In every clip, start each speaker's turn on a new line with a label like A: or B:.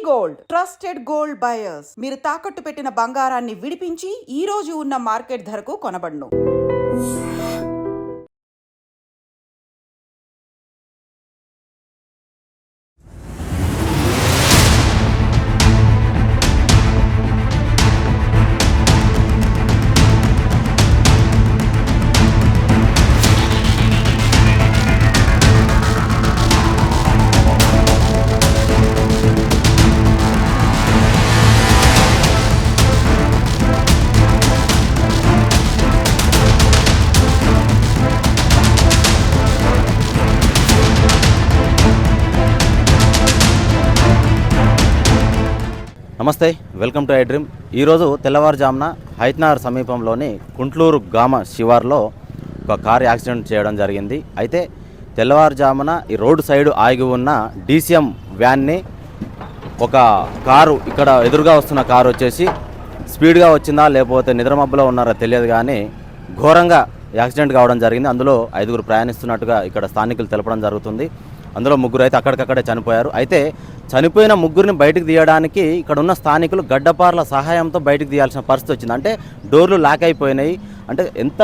A: Gold trusted gold buyers మీరు తాకట్టు పెట్టిన బంగారాన్ని విడిపించి ఈ రోజు ఉన్న మార్కెట్ ధరకు కొనబడును.
B: నమస్తే, వెల్కమ్ టు ఐ డ్రీమ్. ఈరోజు తెల్లవారుజామున హైత్నగర్ సమీపంలోని కుంట్లూరు గ్రామ శివార్లో ఒక కారు యాక్సిడెంట్ చేయడం జరిగింది. అయితే తెల్లవారుజామున ఈ రోడ్డు సైడు ఆగి ఉన్న డీసీఎం వ్యాన్ని ఒక కారు, ఇక్కడ ఎదురుగా వస్తున్న కారు వచ్చేసి స్పీడ్గా వచ్చిందా లేకపోతే నిద్రమబ్బులో ఉన్నారో తెలియదు కానీ ఘోరంగా యాక్సిడెంట్ కావడం జరిగింది. అందులో 5 ప్రయాణిస్తున్నట్టుగా ఇక్కడ స్థానికులు తెలపడం జరుగుతుంది. అందులో 3 అయితే అక్కడికక్కడే చనిపోయారు. అయితే చనిపోయిన 3ని బయటకు తీయడానికి ఇక్కడ ఉన్న స్థానికులు గడ్డపార్ల సహాయంతో బయటకు తీయాల్సిన పరిస్థితి వచ్చింది. అంటే డోర్లు లాక్ అయిపోయినాయి. అంటే ఎంత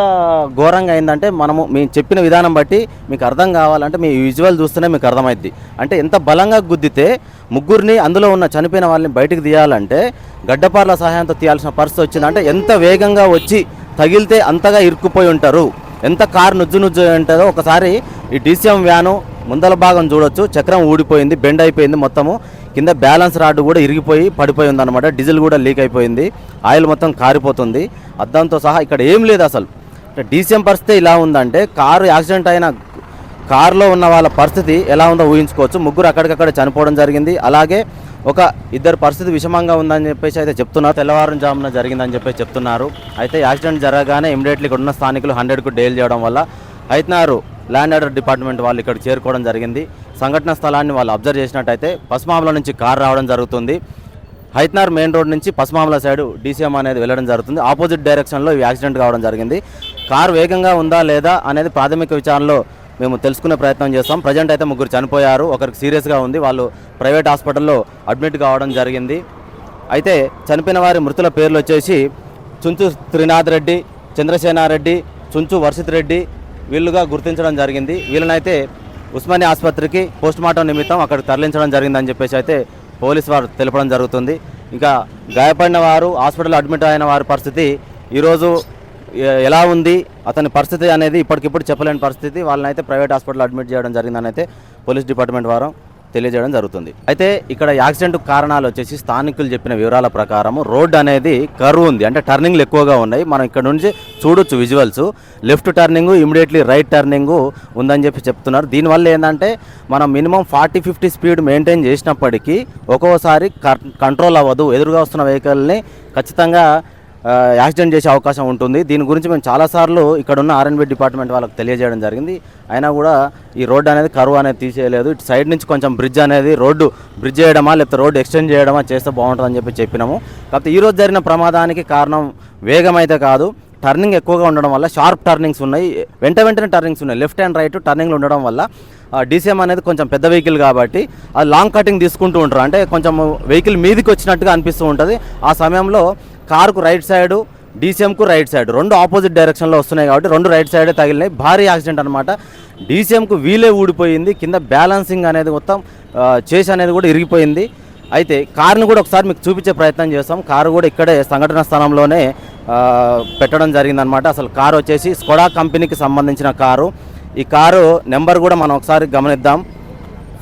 B: ఘోరంగా అయిందంటే మేము చెప్పిన విధానం బట్టి మీకు అర్థం కావాలంటే మీ విజువల్ చూస్తేనే మీకు అర్థమైద్ది. అంటే ఎంత బలంగా గుద్దితే 3ని అందులో ఉన్న చనిపోయిన వాళ్ళని బయటకు తీయాలంటే గడ్డపార్ల సహాయంతో తీయాల్సిన పరిస్థితి వచ్చింది. అంటే ఎంత వేగంగా వచ్చి తగిలితే అంతగా ఇరుక్కుపోయి ఉంటారు, ఎంత కారు నుజ్జు ఉంటుందో. ఒకసారి ఈ డీసీఎం వ్యాను ముందల భాగం చూడొచ్చు, చక్రం ఊడిపోయింది, బెండ్ అయిపోయింది, మొత్తము కింద బ్యాలెన్స్ రాడ్ కూడా ఇరిగిపోయి పడిపోయి ఉందన్నమాట. డీజిల్ కూడా లీక్ అయిపోయింది, ఆయిల్ మొత్తం కారిపోతుంది, అద్దంతో సహా ఇక్కడ ఏం లేదు అసలు. డీసీఎం పరిస్థితి ఇలా ఉందంటే కారు యాక్సిడెంట్ అయిన కారులో ఉన్న వాళ్ళ పరిస్థితి ఎలా ఉందో ఊహించుకోవచ్చు. 3 అక్కడికక్కడ చనిపోవడం జరిగింది. అలాగే ఒక 2 పరిస్థితి విషమంగా ఉందని చెప్పేసి అయితే చెప్తున్నారు. తెల్లవారుజామున జరిగిందని చెప్పేసి చెప్తున్నారు. అయితే యాక్సిడెంట్ జరగగానే ఇమీడియట్లీ ఇక్కడ ఉన్న స్థానికులు 100కు డైల్ చేయడం వల్ల హైత్నగర్ ల్యాండ్ ఆర్డర్ డిపార్ట్మెంట్ వాళ్ళు ఇక్కడ చేరుకోవడం జరిగింది. సంఘటన స్థలాన్ని వాళ్ళు అబ్జర్వ్ చేసినట్టయితే పసుమామల నుంచి కారు రావడం జరుగుతుంది. హైత్నగర్ మెయిన్ రోడ్ నుంచి పసుమామల సైడ్ డీసీఎం అనేది వెళ్ళడం జరుగుతుంది. ఆపోజిట్ డైరెక్షన్లో ఈ యాక్సిడెంట్ కావడం జరిగింది. కారు వేగంగా ఉందా లేదా అనేది ప్రాథమిక విచారణలో మేము తెలుసుకునే ప్రయత్నం చేస్తాం. ప్రజెంట్ అయితే 3 చనిపోయారు, ఒకరికి సీరియస్గా ఉంది, వాళ్ళు ప్రైవేట్ హాస్పిటల్లో అడ్మిట్ కావడం జరిగింది. అయితే చనిపోయిన వారి మృతుల పేర్లు వచ్చేసి చుంచు త్రినాథ్ రెడ్డి, చంద్రసేనారెడ్డి, చుంచు వర్షిత్ రెడ్డి వీళ్ళుగా గుర్తించడం జరిగింది. వీళ్ళనైతే ఉస్మానియా ఆసుపత్రికి పోస్టుమార్టం నిమిత్తం అక్కడికి తరలించడం జరిగిందని చెప్పేసి అయితే పోలీసు వారు తెలపడం జరుగుతుంది. ఇంకా గాయపడిన వారు హాస్పిటల్లో అడ్మిట్ అయిన వారి పరిస్థితి ఈరోజు ఎలా ఉంది, అతని పరిస్థితి అనేది ఇప్పటికిప్పుడు చెప్పలేని పరిస్థితి. వాళ్ళని అయితే ప్రైవేట్ హాస్పిటల్లో అడ్మిట్ చేయడం జరిగిందని అయితే పోలీస్ డిపార్ట్మెంట్ వారు తెలియజేయడం జరుగుతుంది. అయితే ఇక్కడ యాక్సిడెంట్ కారణాలు వచ్చేసి స్థానికులు చెప్పిన వివరాల ప్రకారము రోడ్ అనేది కర్వ్ ఉంది, అంటే టర్నింగ్లు ఎక్కువగా ఉన్నాయి. మనం ఇక్కడ నుంచి చూడొచ్చు visuals, left turning immediately right turning ఉందని చెప్పి చెప్తున్నారు. దీనివల్ల ఏంటంటే మనం మినిమం 40-50 స్పీడ్ మెయింటైన్ చేసినప్పటికీ ఒక్కోసారి కంట్రోల్ అవ్వదు. ఎదురుగా వస్తున్న వెహికల్ని ఖచ్చితంగా యాక్సిడెంట్ చేసే అవకాశం ఉంటుంది. దీని గురించి మేము చాలాసార్లు ఇక్కడ ఉన్న ఆర్ఎన్బి డిపార్ట్మెంట్ వాళ్ళకి తెలియజేయడం జరిగింది. అయినా కూడా ఈ రోడ్డు అనేది కరువు అనేది తీసేయలేదు. ఇటు సైడ్ నుంచి కొంచెం బ్రిడ్జ్ అనేది బ్రిడ్జ్ చేయడమా లేకపోతే రోడ్డు ఎక్స్టెండ్ చేయడమా చేస్తే బాగుంటుందని చెప్పినాము. కాకపోతే ఈరోజు జరిగిన ప్రమాదానికి కారణం వేగం అయితే కాదు, టర్నింగ్ ఎక్కువగా ఉండడం వల్ల షార్ప్ టర్నింగ్స్ ఉన్నాయి, వెంటనే టర్నింగ్స్ ఉన్నాయి, లెఫ్ట్ అండ్ రైట్ టర్నింగ్లు ఉండడం వల్ల డీసీఎం అనేది కొంచెం పెద్ద వెహికల్ కాబట్టి అది లాంగ్ కటింగ్ తీసుకుంటూ ఉంటారు. అంటే కొంచెం వెహికల్ మీదికి వచ్చినట్టుగా అనిపిస్తూ ఉంటుంది. ఆ సమయంలో కారుకు రైట్ సైడు, డీసీఎంకు రైట్ సైడ్ 2 ఆపోజిట్ డైరెక్షన్లో వస్తున్నాయి కాబట్టి 2 రైట్ సైడే తగిలినాయి. భారీ యాక్సిడెంట్ అనమాట. డీసీఎంకు వీలే ఊడిపోయింది, కింద బ్యాలెన్సింగ్ అనేది మొత్తం చేసి అనేది కూడా ఇరిగిపోయింది. అయితే కారుని కూడా ఒకసారి మీకు చూపించే ప్రయత్నం చేస్తాం. కారు కూడా ఇక్కడే సంఘటన స్థలంలోనే పెట్టడం జరిగిందనమాట. అసలు కారు వచ్చేసి స్కోడా కంపెనీకి సంబంధించిన కారు. ఈ కారు నెంబర్ కూడా మనం ఒకసారి గమనిద్దాం.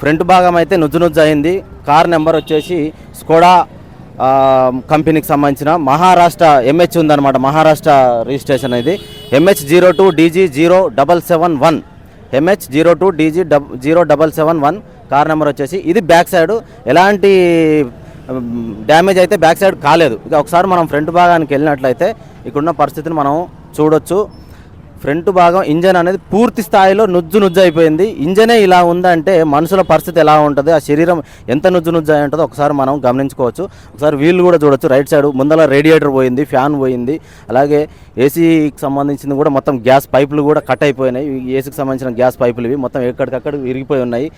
B: ఫ్రంట్ భాగం అయితే నుజ్జు అయింది. కారు నెంబర్ వచ్చేసి స్కోడా కంపెనీకి సంబంధించిన మహారాష్ట్ర ఎంహెచ్ ఉందన్నమాట. మహారాష్ట్ర రిజిస్ట్రేషన్ ఇది MH02DG0771, MH02DG0771 కార్ నెంబర్ వచ్చేసి. ఇది బ్యాక్ సైడ్ ఎలాంటి డ్యామేజ్ అయితే బ్యాక్ సైడ్ కాలేదు. ఇక ఒకసారి మనం ఫ్రంట్ భాగానికి వెళ్ళినట్లయితే ఇక్కడున్న పరిస్థితిని మనం చూడొచ్చు. ఫ్రంట్ భాగం ఇంజన్ అనేది పూర్తి స్థాయిలో నుజ్జు అయిపోయింది. ఇంజనే ఇలా ఉందంటే మనుషుల పరిస్థితి ఎలా ఉంటుంది, ఆ శరీరం ఎంత నుజ్జు అయి ఉంటుందో ఒకసారి మనం గమనించుకోవచ్చు. ఒకసారి వీళ్ళు కూడా చూడొచ్చు. రైట్ సైడ్ ముందర రేడియేటర్ పోయింది, ఫ్యాన్ పోయింది, అలాగే ఏసీకి సంబంధించింది కూడా మొత్తం గ్యాస్ పైపులు కూడా కట్ అయిపోయినాయి. ఏసీకి సంబంధించిన గ్యాస్ పైపులు ఇవి మొత్తం ఎక్కడికక్కడ విరిగిపోయి ఉన్నాయి.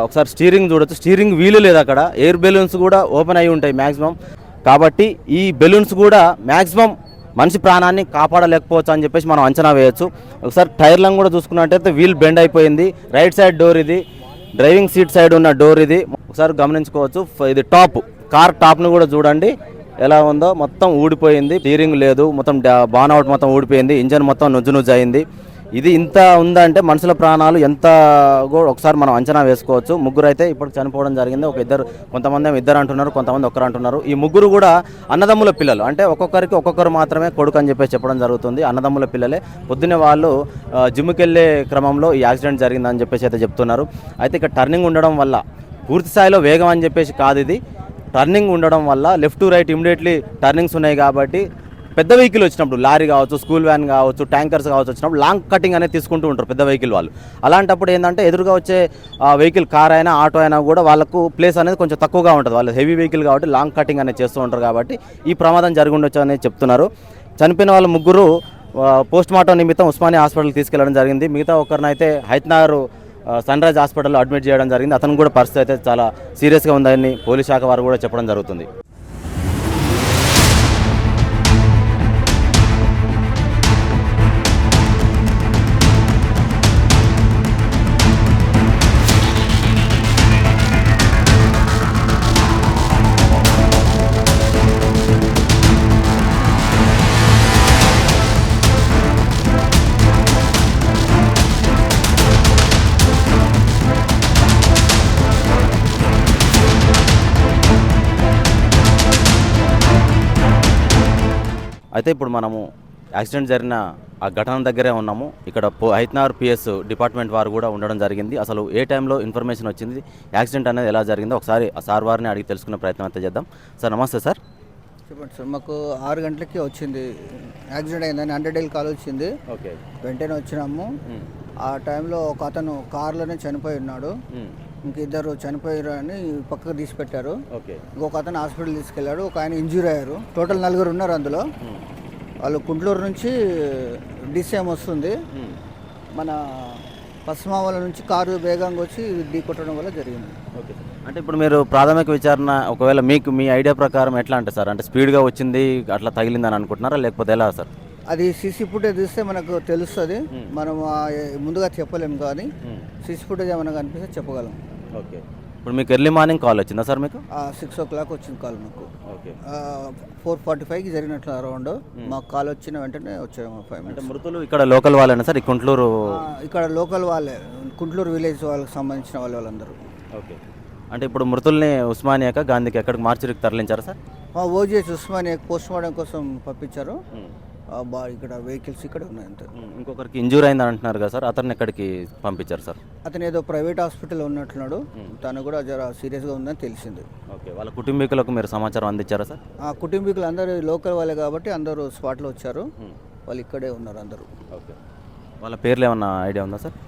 B: ఒకసారి స్టీరింగ్ చూడొచ్చు, స్టీరింగ్ వీలు లేదు, అక్కడ ఎయిర్ బెలూన్స్ కూడా ఓపెన్ అయి ఉంటాయి మ్యాక్సిమం. కాబట్టి ఈ బెలూన్స్ కూడా మ్యాక్సిమం మనిషి ప్రాణాన్ని కాపాడలేకపోవచ్చు అని చెప్పేసి మనం అంచనా వేయొచ్చు. ఒకసారి టైర్లను కూడా చూసుకున్నట్టయితే వీల్ బెండ్ అయిపోయింది. రైట్ సైడ్ డోర్ ఇది, డ్రైవింగ్ సీట్ సైడ్ ఉన్న డోర్ ఇది, ఒకసారి గమనించుకోవచ్చు. ఇది టాప్, కార్ టాప్ను కూడా చూడండి ఎలా ఉందో, మొత్తం ఊడిపోయింది, స్టీరింగ్ లేదు, మొత్తం బానౌట్ మొత్తం ఊడిపోయింది, ఇంజన్ మొత్తం నుజ్జు అయింది. ఇది ఇంత ఉందంటే మనుషుల ప్రాణాలు ఎంత కూడా ఒకసారి మనం అంచనా వేసుకోవచ్చు. ముగ్గురు అయితే ఇప్పుడు చనిపోవడం జరిగింది. కొంతమంది ఇద్దరు అంటున్నారు, కొంతమంది ఒక్కరు అంటున్నారు. ఈ ముగ్గురు కూడా అన్నదమ్ముల పిల్లలు, అంటే ఒక్కొక్కరు మాత్రమే కొడుకు అని చెప్పేసి చెప్పడం జరుగుతుంది. అన్నదమ్ముల పిల్లలే. పొద్దున్నే వాళ్ళు జిమ్కి వెళ్ళే క్రమంలో ఈ యాక్సిడెంట్ జరిగిందని చెప్పేసి అయితే చెప్తున్నారు. అయితే ఇక్కడ టర్నింగ్ ఉండడం వల్ల, పూర్తి స్థాయిలో వేగం అని చెప్పేసి కాదు, ఇది టర్నింగ్ ఉండడం వల్ల left to right immediately turnings ఉన్నాయి కాబట్టి పెద్ద వెహికల్ వచ్చినప్పుడు, లారీ కావచ్చు, స్కూల్ వ్యాన్ కావచ్చు, ట్యాంకర్స్ కావచ్చు, వచ్చినప్పుడు లాంగ్ కటింగ్ అనేది తీసుకుంటూ ఉంటారు పెద్ద వెహికల్ వాళ్ళు. అలాంటప్పుడు ఏంటంటే ఎదురుగా వచ్చే వెహికల్, కార్ అయినా ఆటో అయినా కూడా వాళ్ళకు ప్లేస్ అనేది కొంచెం తక్కువగా ఉంటుంది. వాళ్ళు హెవీ వెహికల్ కాబట్టి లాంగ్ కటింగ్ అనేది చేస్తూ ఉంటారు కాబట్టి ఈ ప్రమాదం జరిగి ఉండొచ్చు అనేది చెప్తున్నారు. చనిపోయిన వాళ్ళ ముగ్గురు పోస్ట్ మార్టం నిమిత్తం ఉస్మానియా హాస్పిటల్కి తీసుకెళ్లడం జరిగింది. మిగతా ఒకరినైతే హైత్నగర్ సన్ రైజ్ హాస్పిటల్లో అడ్మిట్ చేయడం జరిగింది. అతను కూడా పరిస్థితి అయితే చాలా సీరియస్గా ఉందని పోలీస్ శాఖ వారు కూడా చెప్పడం జరుగుతుంది. అయితే ఇప్పుడు మనము యాక్సిడెంట్ జరిగిన ఆ ఘటన దగ్గరే ఉన్నాము. ఇక్కడ హైత్నగర్ పిఎస్ డిపార్ట్మెంట్ వారు కూడా ఉండడం జరిగింది. అసలు ఏ టైంలో ఇన్ఫర్మేషన్ వచ్చింది, యాక్సిడెంట్ అనేది ఎలా జరిగిందో ఒకసారి ఆ సార్ వారిని అడిగి తెలుసుకునే ప్రయత్నం అయితే చేద్దాం. సార్ నమస్తే సార్.
C: చెప్పండి సార్. మాకు 6 గంటలకి వచ్చింది, యాక్సిడెంట్ అయిందని 100 డైల్ కాల్ వచ్చింది.
B: ఓకే,
C: వెంటనే వచ్చినాము. ఆ టైంలో ఒక అతను కార్లోనే చనిపోయి ఉన్నాడు. ఇంక ఇద్దరు చనిపోయారు అని పక్కకు తీసి పెట్టారు. ఇంకొక అతను హాస్పిటల్ తీసుకెళ్లాడు. ఒక ఆయన ఇంజ్యూర్ అయ్యారు. టోటల్ 4 ఉన్నారు అందులో. వాళ్ళు గుంటూరు నుంచి డిసిఎం వస్తుంది, మన పశ్చిమావల నుంచి కారు వేగంగా వచ్చి ఢీ కొట్టడం వల్ల జరిగింది.
B: ఓకే, అంటే ఇప్పుడు మీరు ప్రాథమిక విచారణ ఒకవేళ మీకు మీ ఐడియా ప్రకారం ఎట్లా అంటే సార్, అంటే స్పీడ్గా వచ్చింది అట్లా తగిలిందని అనుకుంటున్నారా, లేకపోతే ఎలా సార్?
C: అది సీసీ ఫుటేజ్ చూస్తే మనకు తెలుస్తుంది. మనం ముందుగా చెప్పలేము, కానీ సీసీ ఫుటేజ్ ఏమైనా కనిపిస్తే చెప్పగలం.
B: ఓకే, ఇప్పుడు మీకు ఎర్లీ మార్నింగ్ కాల్ వచ్చిందా సార్? మీకు
C: 6 o'clock వచ్చింది కాల్ మాకు.
B: ఓకే,
C: 4:45కి జరిగినట్లు అరౌండ్ మాకు కాల్ వచ్చిన వెంటనే వచ్చాము. 5 minutes.
B: మృతులు ఇక్కడ లోకల్ వాళ్ళేనా సార్? ఈ గుంటూరు
C: ఇక్కడ లోకల్ వాళ్ళే, గుంటూరు విలేజ్ వాళ్ళకి సంబంధించిన వాళ్ళందరూ.
B: ఓకే, అంటే ఇప్పుడు మృతుల్ని ఉస్మానియాక గాంధీకి ఎక్కడికి మార్చిరికి తరలించారు సార్?
C: ఓజీహెచ్ ఉస్మానియా పోస్ట్ మార్టం కోసం పంపించారు. ఇక్కడ వెహికల్స్ ఇక్కడ ఉన్నాయి అంతే.
B: ఇంకొకరికి ఇంజూర్ అయిందని అంటున్నారు కదా సార్, అతన్ని ఎక్కడికి పంపించారు సార్?
C: అతను ఏదో ప్రైవేట్ హాస్పిటల్ ఉన్నట్లున్నాడు. తను కూడా జర సీరియస్గా ఉందని తెలిసింది.
B: ఓకే, వాళ్ళ కుటుంబీకులకు మీరు సమాచారం అందించారా సార్?
C: ఆ కుటుంబీకులు అందరూ లోకల్ వాళ్ళే కాబట్టి అందరూ స్పాట్లో వచ్చారు. వాళ్ళు ఇక్కడే ఉన్నారు అందరూ.
B: ఓకే, వాళ్ళ పేర్లు ఏమన్నా ఐడియా ఉందా సార్?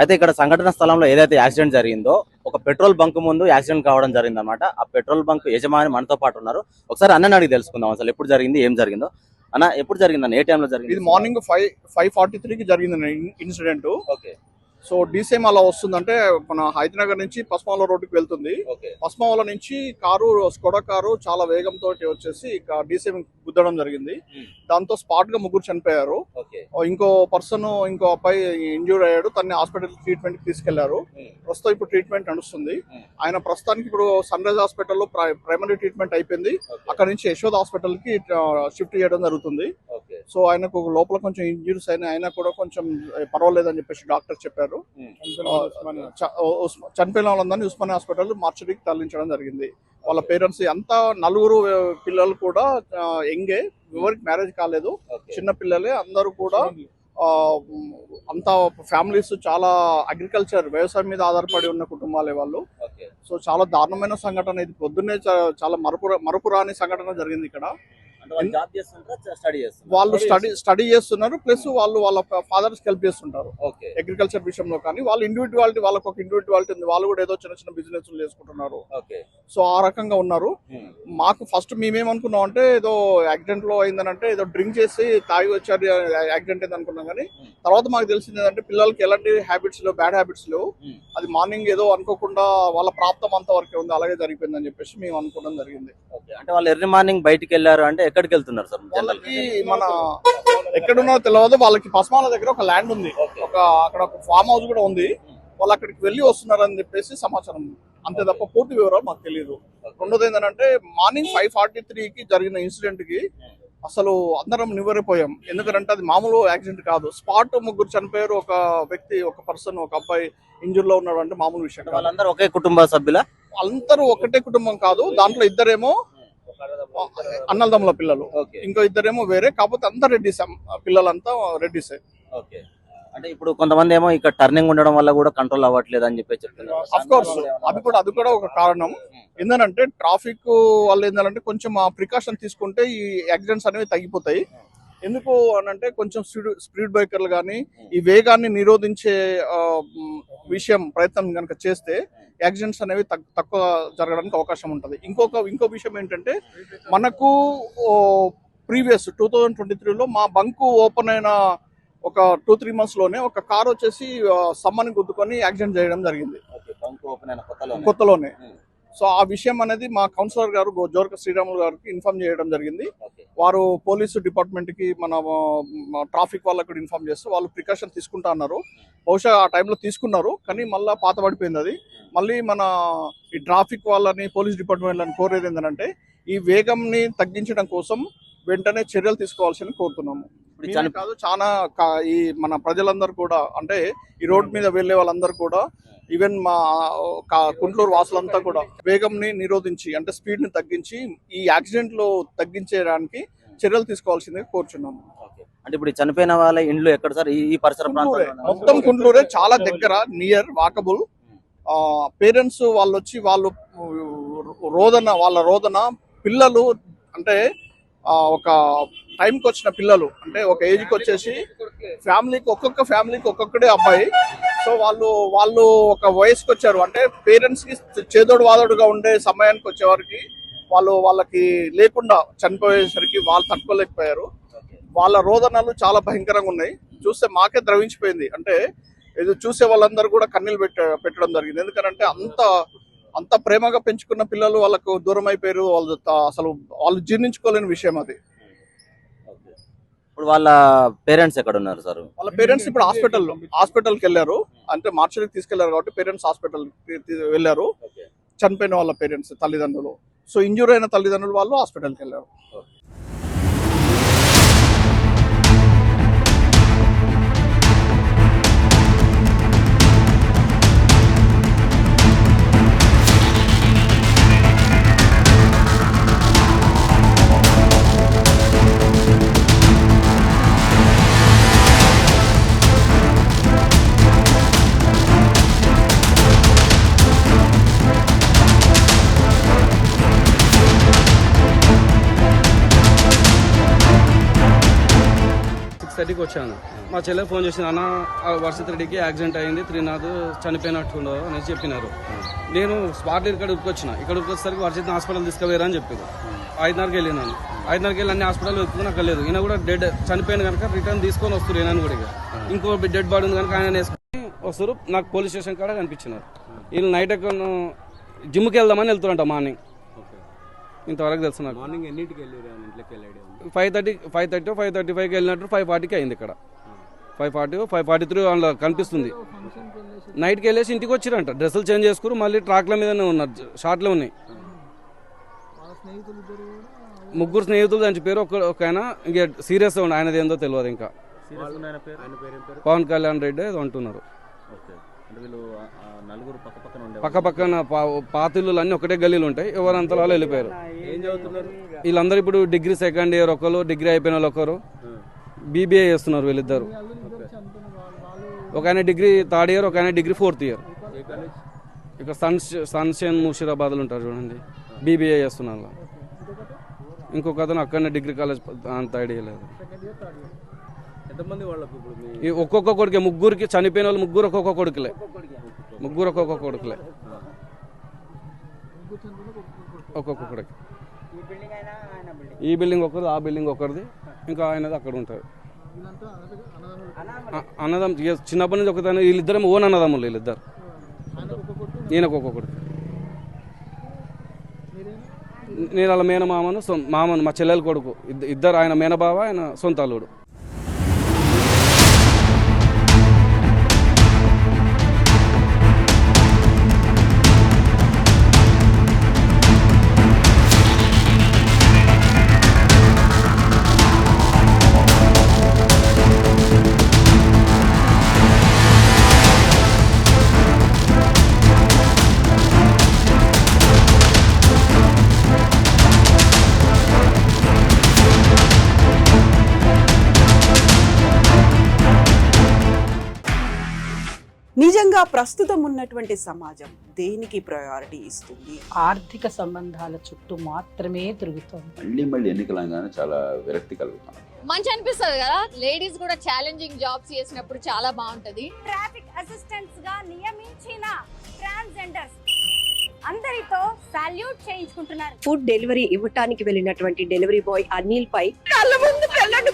B: అయితే ఇక్కడ సంఘటన స్థలంలో ఏదైతే యాక్సిడెంట్ జరిగిందో ఒక పెట్రోల్ బంక్ ముందు యాక్సిడెంట్ కావడం జరిగింది అనమాట. ఆ పెట్రోల్ బంక్ యజమాని మనతో పాటు ఉన్నారు. ఒకసారి అన్నని అడిగి తెలుసుకుందాం అసలు ఎప్పుడు జరిగింది, ఏం జరిగిందో. అన్న, ఎప్పుడు జరిగింది అన్న, ఏ టైంలో జరిగింది?
D: ఇది మార్నింగ్ 5:43కి జరిగింది ఇన్సిడెంట్.
B: ఓకే,
D: సో డీసీఎం అలా వస్తుందంటే మన హైదరాబాద్ నుంచి పశ్చిమావల రోడ్డుకి వెళ్తుంది. పశ్చిమావల నుంచి స్కోడా కారు చాలా వేగంతో వచ్చేసి డీసీఎం గుద్దడం జరిగింది. దాంతో స్పాట్ గా 3 చనిపోయారు. ఇంకో అబ్బాయి ఇంజ్యూర్ అయ్యాడు. తన్ని హాస్పిటల్ ట్రీట్మెంట్ కి తీసుకెళ్లారు. ప్రస్తుతం ఇప్పుడు ట్రీట్మెంట్ నడుస్తుంది. ఆయన ప్రస్తుతానికి ఇప్పుడు సన్ రైజ్ హాస్పిటల్లో ప్రైమరీ ట్రీట్మెంట్ అయిపోయింది. అక్కడ నుంచి యశోద హాస్పిటల్ కి షిఫ్ట్ చేయడం జరుగుతుంది. సో ఆయనకు లోపల కొంచెం ఇంజ్యూరీస్ అయినా, ఆయన కూడా కొంచెం పర్వాలేదని చెప్పేసి డాక్టర్ చెప్పారు. చనిపోయిన వాళ్ళందరినీ ఉస్మానియా హాస్పిటల్ మార్చరీకి తరలించడం జరిగింది. వాళ్ళ పేరెంట్స్ అంతా 4 పిల్లలు కూడా యంగే, ఎవరికి మ్యారేజ్ కాలేదు, చిన్న పిల్లలే. అందరూ కూడా అంతా ఫ్యామిలీస్ చాలా అగ్రికల్చర్ వ్యవసాయం మీద ఆధారపడి ఉన్న కుటుంబాలే వాళ్ళు. సో చాలా దారుణమైన సంఘటన ఇది. పొద్దున్నే చాలా మరపురాని సంఘటన జరిగింది ఇక్కడ. వాళ్ళు స్టడీ చేస్తున్నారు, ప్లస్ వాళ్ళు వాళ్ళ ఫాదర్స్ హెల్ప్ చేస్తుంటారు అగ్రికల్చర్ విషయంలో. కానీ వాళ్ళ ఇండివిజువాలిటీ, వాళ్ళకి ఒక ఇండివిజువాలిటీ ఉంది. వాళ్ళు కూడా ఏదో చిన్న చిన్న బిజినెస్ చేసుకుంటున్నారు. సో ఆ రకంగా ఉన్నారు. మాకు ఫస్ట్ మేమేమనుకున్నాం అంటే ఏదో యాక్సిడెంట్ లో అయిందనంటే ఏదో డ్రింక్ చేసి తాగి వచ్చారు యాక్సిడెంట్ అయింది అనుకున్నాం. కానీ తర్వాత మాకు తెలిసింది ఏంటంటే పిల్లలకి ఎలాంటి హ్యాబిట్స్ లేవు, బ్యాడ్ హ్యాబిట్స్ లేవు. అది మార్నింగ్ ఏదో అనుకోకుండా వాళ్ళ ప్రాప్తం అంత వరకే ఉంది, అలాగే జరిగిపోయింది అని చెప్పేసి మేము అనుకోవడం జరిగింది.
B: అంటే వాళ్ళు ఎర్లీ మార్నింగ్ బయటికి వెళ్ళారు అంటే ఎక్కడికి వెళ్తున్నారు సార్?
D: వాళ్ళకి మన ఎక్కడున్నారో తెలియదు. వాళ్ళకి పస్మాల దగ్గర ఒక ల్యాండ్ ఉంది, అక్కడ ఒక ఫామ్ హౌస్ కూడా ఉంది. వాళ్ళు అక్కడికి వెళ్ళి వస్తున్నారని చెప్పేసి సమాచారం, అంతే తప్ప పూర్తి వివరాలు మాకు తెలియదు. రెండోది ఏంటంటే మార్నింగ్ 5:43కి జరిగిన ఇన్సిడెంట్ కి అసలు అందరం నివ్వరిపోయాం. ఎందుకంటే అది మామూలు యాక్సిడెంట్ కాదు. స్పాట్ ముగ్గురు చనిపోయారు, ఒక వ్యక్తి, ఒక పర్సన్, ఒక అబ్బాయి ఇంజూర్ లో ఉన్నాడు అంటే మామూలు విషయం.
B: వాళ్ళందరూ ఒకే కుటుంబ సభ్యుల?
D: అందరూ ఒకటే కుటుంబం కాదు. దాంట్లో ఇద్దరేమో అన్నదమ్ముల పిల్లలు, ఇంకో ఇద్దరేమో వేరే. కాకపోతే అంతా రెడ్డిస్, పిల్లలంతా రెడ్డిసే.
B: అంటే ఇప్పుడు కొంతమంది ఏమో ఇక్కడ టర్నింగ్ ఉండడం వల్ల కూడా కంట్రోల్ అవ్వట్లేదు అని చెప్పి చెప్తున్నారు.
D: అఫ్ కోర్స్ అది కూడా ఒక కారణం. ఏంటంటే ట్రాఫిక్ వల్ల ఏంటంటే కొంచెం ప్రికాషన్ తీసుకుంటే ఈ యాక్సిడెంట్స్ అనేవి తగ్గిపోతాయి. ఎందుకు అనంటే కొంచెం స్పీడ్ బ్రేకర్లు కానీ ఈ వేగాన్ని నిరోధించే ప్రయత్నం కనుక చేస్తే యాక్సిడెంట్స్ అనేవి తక్కువ జరగడానికి అవకాశం ఉంటుంది. ఇంకో విషయం ఏంటంటే మనకు ప్రీవియస్ 2023లో మా బంకు ఓపెన్ అయిన ఒక 2-3 months లోనే ఒక కార్ వచ్చేసి సమ్మని గుద్దుకొని యాక్సిడెంట్ చేయడం జరిగింది కొత్తలోనే. సో ఆ విషయం అనేది మా కౌన్సిలర్ గారు జోర్క శ్రీరాములు గారికి ఇన్ఫార్మ్ చేయడం జరిగింది. వారు పోలీసు డిపార్ట్మెంట్ కి మన ట్రాఫిక్ వాళ్ళకి ఇన్ఫార్మ్ చేస్తే వాళ్ళు ప్రికాషన్ తీసుకుంటా అన్నారు. బహుశా ఆ టైంలో తీసుకున్నారు, కానీ మళ్ళీ పాత పడిపోయింది అది. మళ్ళీ మన ఈ ట్రాఫిక్ వాళ్ళని, పోలీస్ డిపార్ట్మెంట్లని కోరేది ఏంటంటే ఈ వేగంని తగ్గించడం కోసం వెంటనే చర్యలు తీసుకోవాల్సింది కోరుతున్నాము. కాదు, చాలా ఈ మన ప్రజలందరూ కూడా, అంటే ఈ రోడ్ మీద వెళ్లే వాళ్ళందరూ కూడా, ఈవెన్ మా కుంట్లూరు వాసులంతా కూడా వేగంని నిరోధించి, అంటే స్పీడ్ ని తగ్గించి ఈ యాక్సిడెంట్లు తగ్గించడానికి చర్యలు తీసుకోవాల్సిందిగా కోరుచున్నాము.
B: అంటే ఇప్పుడు చనిపోయిన వాళ్ళ ఇండ్లు ఎక్కడ సార్? ఈ పరిసర
D: మొత్తం కుంట్లూరే, చాలా దగ్గర, నియర్ వాకబుల్. పేరెంట్స్ వాళ్ళు వచ్చి వాళ్ళ రోదన పిల్లలు, అంటే ఒక టైంకి వచ్చిన పిల్లలు, అంటే ఒక ఏజ్కి వచ్చేసి ఒక్కొక్క ఫ్యామిలీకి ఒక్కొక్కడే అబ్బాయి. సో వాళ్ళు ఒక వయసుకి వచ్చారు, అంటే పేరెంట్స్ కి చేదోడు వాదోడుగా ఉండే సమయానికి వచ్చేవారికి వాళ్ళకి లేకుండా చనిపోయేసరికి వాళ్ళు తట్టుకోలేకపోయారు. వాళ్ళ రోదనలు చాలా భయంకరంగా ఉన్నాయి. చూస్తే మాకే ద్రవించిపోయింది. అంటే ఇది చూసే వాళ్ళందరూ కూడా కన్నీళ్ళు పెట్టడం జరిగింది. ఎందుకంటే అంత ప్రేమగా పెంచుకున్న పిల్లలు వాళ్ళకు దూరం అయిపోయారు. వాళ్ళు జీర్ణించుకోలేని విషయం అది.
B: ఇప్పుడు వాళ్ళ పేరెంట్స్ ఎక్కడ ఉన్నారు సార్?
D: వాళ్ళ పేరెంట్స్ ఇప్పుడు హాస్పిటల్కి వెళ్ళారు. అంటే మార్చికి తీసుకెళ్లారు కాబట్టి పేరెంట్స్ హాస్పిటల్ వెళ్ళారు. చనిపోయిన వాళ్ళ పేరెంట్స్, తల్లిదండ్రులు. సో ఇంజూర్ అయిన తల్లిదండ్రులు వాళ్ళు హాస్పిటల్కి వెళ్ళారు.
E: కి వచ్చాను. మా చెల్లె ఫోన్ చేసింది, అన్న వర్షిత్ రెడ్డికి యాక్సిడెంట్ అయింది, త్రినాథ్ చనిపోయినట్టున్నారు అని చెప్పినారు. నేను స్పాట్ ఇక్కడ ఉరికొచ్చిన. ఇక్కడ ఉరికొచ్చేసరికి వర్షిత్ హాస్పిటల్ తీసుకుపోయారు అని చెప్పారు. 5:30కి వెళ్ళినాను. 5:30కి వెళ్ళి అన్ని హాస్పిటల్ వెతుకుని అక్కడ లేదు. ఈయన కూడా చనిపోయిన కనుక రిటర్న్ తీసుకొని వస్తారు. ఈయన కూడా ఇంకో డెడ్ బాడీ ఉంది కనుక ఆయన వేసుకొని వస్తారు. నాకు పోలీస్ స్టేషన్ కాడ కనిపించినారు. వీళ్ళు నైట్ జిమ్కి వెళ్దామని వెళ్తారంట మార్నింగ్. ఇంతవరకు తెలుసు నాకు.
F: మార్నింగ్ ఎన్నింటికి వెళ్ళారు? ఇంట్లోకి వెళ్ళాడు
E: 5:35కి వెళ్ళినట్టు 5:40కి అయింది ఇక్కడ. 5:40, 5:43 అందులో కనిపిస్తుంది. నైట్కి వెళ్ళేసి ఇంటికి వచ్చిరంట. డ్రెస్సులు చేంజ్ చేసుకుని మళ్ళీ ట్రాక్ల మీదనే ఉన్నారు, షార్ట్లో ఉన్నాయి. ముగ్గురు స్నేహితులు చనిపోయారు. ఒక ఆయన ఇంకా సీరియస్గా ఉండి, ఆయనది ఏందో తెలియదు. ఇంకా పవన్ కళ్యాణ్ రెడ్డి ఏదో అంటున్నారు. పక్క పక్కన పాతిళ్ళు అన్ని ఒకటే గల్లీలు ఉంటాయి. ఎవరంతా వాళ్ళు వెళ్ళిపోయారు. వీళ్ళందరూ ఇప్పుడు డిగ్రీ సెకండ్ ఇయర్, ఒకరు డిగ్రీ అయిపోయిన వాళ్ళు, ఒకరు BBA చేస్తున్నారు. వీళ్ళిద్దరు ఒక ఆయన డిగ్రీ 3rd ఇయర్, ఒక ఆయన డిగ్రీ 4th ఇయర్. ఇక్కడ సన్షైన్ ముషీరాబాద్లో ఉంటారు చూడండి, బీబీఏ చేస్తున్నారు. ఇంకొక అతను అక్కడనే డిగ్రీ కాలేజ్, అంత ఐడియా లేదు.
F: ఎంతమంది వాళ్ళకు ఇప్పుడు మీ
E: ఈ ఒక్కొక్క కొడుకే, ముగ్గురికి చనిపోయిన వాళ్ళు ముగ్గురు ఒక్కొక్క కొడుకులే, ముగ్గురు ఒక్కొక్క కొడుకులే, ఒక్కొక్క కొడుకు. ఈ బిల్డింగ్ ఒకరిది, ఆ బిల్డింగ్ ఒకరిది, ఇంకా ఆయనది అక్కడ ఉంటుంది. అన్నదం చిన్నప్పటి నుంచి ఒకదాని, వీళ్ళిద్దరు ఓన్ అన్నదమ్ములు వీళ్ళిద్దరు. ఈయనకు ఒక్కొక్క కొడుకు. నేను వాళ్ళ మేనమామను, మామను, మా చెల్లెల కొడుకు. ఇద్దరు, ఆయన మేనబావ, ఆయన సొంత అల్లుడు.
A: నిజంగా ప్రస్తుతం ఉన్నటువంటి సమాజం దేనికి ప్రయారిటీ ఇస్తుంది?
G: ఆర్థిక సంబంధాల చుట్టూ మాత్రమే తిరుగుతోంది.
H: మళ్ళీ ఎన్నికలంగానే చాలా విరక్తి కలుగుతాం.
I: మంచి అనిపిస్తుంది కదా, లేడీస్ కూడా ఛాలెంజింగ్ జాబ్స్ చేసినప్పుడు చాలా బాగుంటది.
J: ట్రాఫిక్ అసిస్టెంట్స్ గా నియమించిన ట్రాన్స్జెండర్స్ అందరితో సాల్యూట్ చేయించుకుంటున్నారు.
K: ఫుడ్ డెలివరీ ఇవ్వటానికి వెళ్ళినటువంటి డెలివరీ బాయ్ అనిల్ పై కళ్ళ ముందు పెళ్ళండి